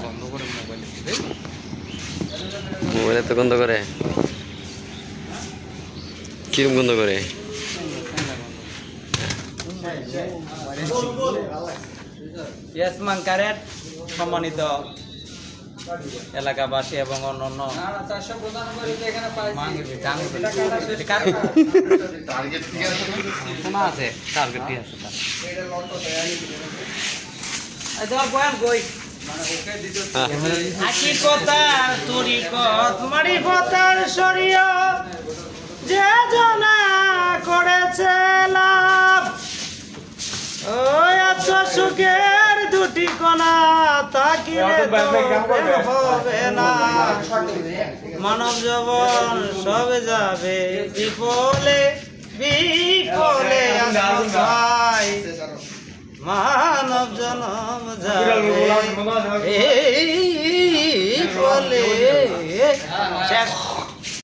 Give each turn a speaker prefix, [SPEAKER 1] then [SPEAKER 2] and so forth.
[SPEAKER 1] বন্ধ করে
[SPEAKER 2] মোবাইলে তো গন্ধ করে, কিরম গন্ধ করে?
[SPEAKER 1] ইয়াসমান কারেট সম্মানিত এলাকাবাসী এবং অন্যান্য শোনা আছে টার্গেটই আছে হাকিকতার তরিকত মারিফতার শরীয়ত যে জানা করেছে লাভ, ওই আচ্ছা সুখের দুটি কণা তাকিলে হবে না, মানব জীবন সব যাবে বিফলে বিফলে ভাই, মানব জনম যাবে এই বলে শেষ।